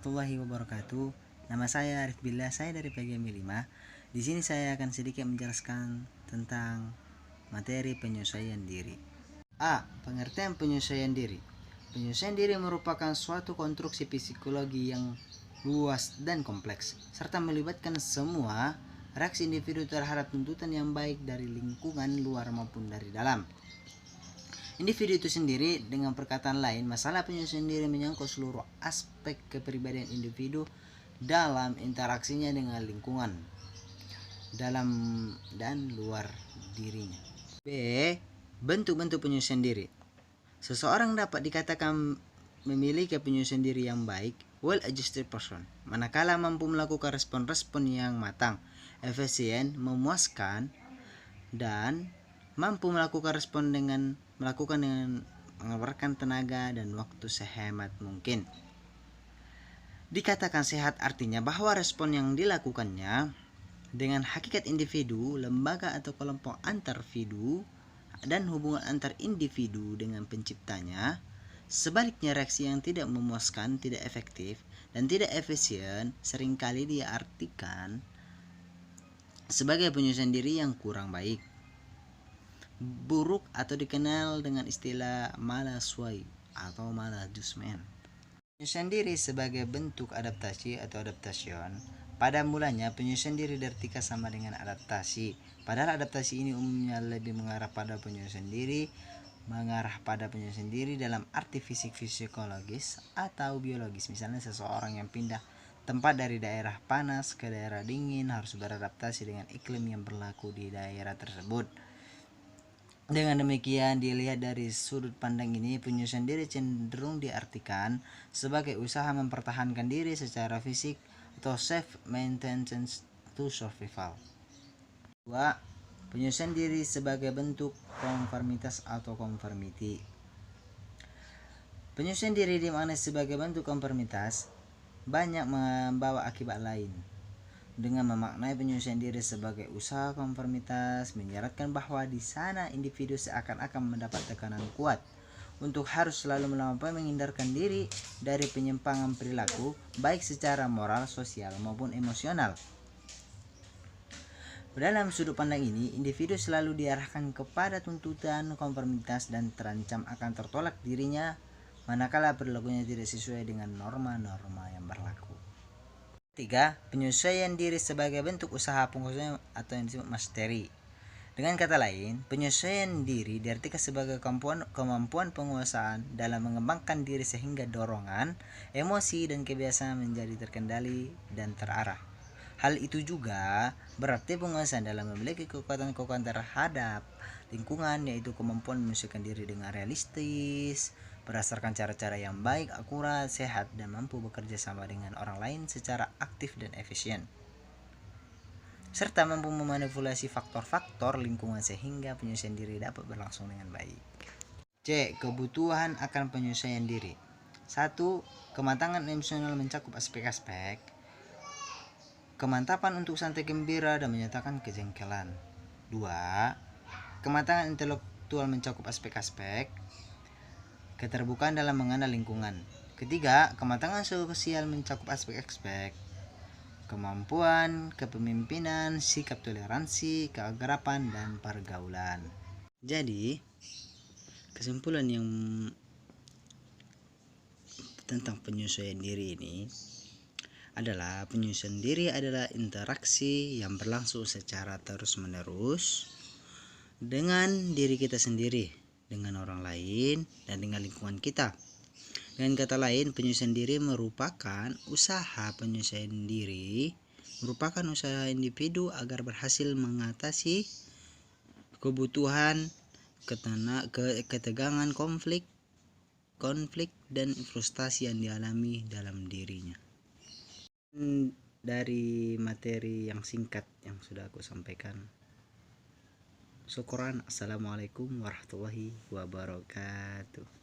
warahmatullahi wabarakatuh. Nama saya Arif Billah, saya dari PGMI 5. Di sini saya akan sedikit menjelaskan tentang materi penyesuaian diri. A. Pengertian penyesuaian diri. Penyesuaian diri merupakan suatu konstruksi psikologi yang luas dan kompleks, serta melibatkan semua reaksi individu terhadap tuntutan yang baik dari lingkungan luar maupun dari dalam. Individu itu sendiri, dengan perkataan lain, masalah penyesuaian diri menyangkut seluruh aspek kepribadian individu dalam interaksinya dengan lingkungan dalam dan luar dirinya. B. Bentuk-bentuk penyesuaian diri. Seseorang dapat dikatakan memiliki penyesuaian diri yang baik, well-adjusted person, manakala mampu melakukan respon-respon yang matang, efisien, memuaskan, dan mampu melakukan respon dengan mengeluarkan tenaga dan waktu sehemat mungkin. Dikatakan sehat artinya bahwa respon yang dilakukannya dengan hakikat individu, lembaga atau kelompok antarvidu, dan hubungan antar individu dengan penciptanya. Sebaliknya, reaksi yang tidak memuaskan, tidak efektif, dan tidak efisien seringkali diartikan sebagai penyesuaian diri yang kurang baik, buruk, atau dikenal dengan istilah malaswai atau maladjustment. Penyesuaian diri sebagai bentuk adaptasi atau adaptation. Pada mulanya, penyesuaian diri diartikan sama dengan adaptasi. Padahal adaptasi ini umumnya lebih mengarah pada penyesuaian diri dalam arti fisik-fisiologis atau biologis. Misalnya seseorang yang pindah tempat dari daerah panas ke daerah dingin harus beradaptasi dengan iklim yang berlaku di daerah tersebut. Dengan demikian, dilihat dari sudut pandang ini, penyesuaian diri cenderung diartikan sebagai usaha mempertahankan diri secara fisik atau self-maintenance to survival. 2. Penyesuaian diri sebagai bentuk konformitas atau conformity. Penyesuaian diri dimaknai sebagai bentuk konformitas banyak membawa akibat lain. Dengan memaknai penyesuaian diri sebagai usaha konformitas, menyeratkan bahwa di sana individu seakan-akan mendapat tekanan kuat untuk harus selalu melampaui menghindarkan diri dari penyimpangan perilaku, baik secara moral, sosial, maupun emosional. Dalam sudut pandang ini, individu selalu diarahkan kepada tuntutan konformitas dan terancam akan tertolak dirinya manakala perilakunya tidak sesuai dengan norma-norma yang berlaku. 3. Penyesuaian diri sebagai bentuk usaha penguasaan atau yang disebut mastery. Dengan kata lain, penyesuaian diri diartikan sebagai kemampuan penguasaan dalam mengembangkan diri sehingga dorongan, emosi, dan kebiasaan menjadi terkendali dan terarah. Hal itu juga berarti penguasaan dalam memiliki kekuatan-kekuatan terhadap lingkungan, yaitu kemampuan menyesuaikan diri dengan realistis, berdasarkan cara-cara yang baik, akurat, sehat, dan mampu bekerja sama dengan orang lain secara aktif dan efisien, serta mampu memanipulasi faktor-faktor lingkungan sehingga penyesuaian diri dapat berlangsung dengan baik. C. Kebutuhan akan penyesuaian diri. 1. Kematangan emosional mencakup aspek-aspek kemantapan untuk santai gembira dan menyatakan kejengkelan. 2. Kematangan intelektual mencakup aspek-aspek keterbukaan dalam mengenal lingkungan. Ketiga, kematangan sosial mencakup aspek-aspek kemampuan, kepemimpinan, sikap toleransi, keakraban, dan pergaulan. Jadi, kesimpulan yang tentang penyesuaian diri ini adalah penyesuaian diri adalah interaksi yang berlangsung secara terus-menerus dengan diri kita sendiri, dengan orang lain, dan dengan lingkungan kita. Dengan kata lain, penyesuaian diri merupakan usaha individu agar berhasil mengatasi kebutuhan, ketegangan, konflik, dan frustasi yang dialami dalam dirinya. Dari materi yang singkat yang sudah aku sampaikan, syukuran. Assalamualaikum warahmatullahi wabarakatuh.